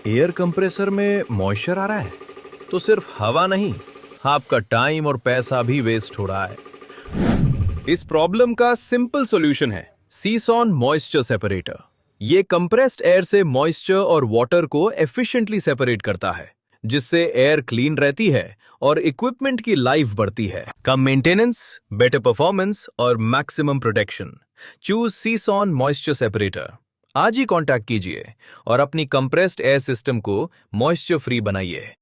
Air compressor में moisture आ रहा है तो सिर्फ हवा नहीं, आपका टाइम और पैसा भी वेस्ट हो रहा है। इस प्रॉब्लम का सिंपल सॉल्यूशन है सीसॉन मॉइस्चर सेपरेटर। ये कंप्रेस्ड एयर से मॉइस्चर और वाटर को एफिशिएंटली सेपरेट करता है, जिससे एयर क्लीन रहती है और इक्विपमेंट की लाइफ बढ़ती है। कम मेंटेनेंस, बेटर परफॉर्मेंस और मैक्सिमम प्रोटेक्शन। चूज सीसॉन मॉइस्चर सेपरेटर। आज ही कांटेक्ट कीजिए और अपनी कंप्रेस्ड एयर सिस्टम को मॉइस्चर फ्री बनाइए।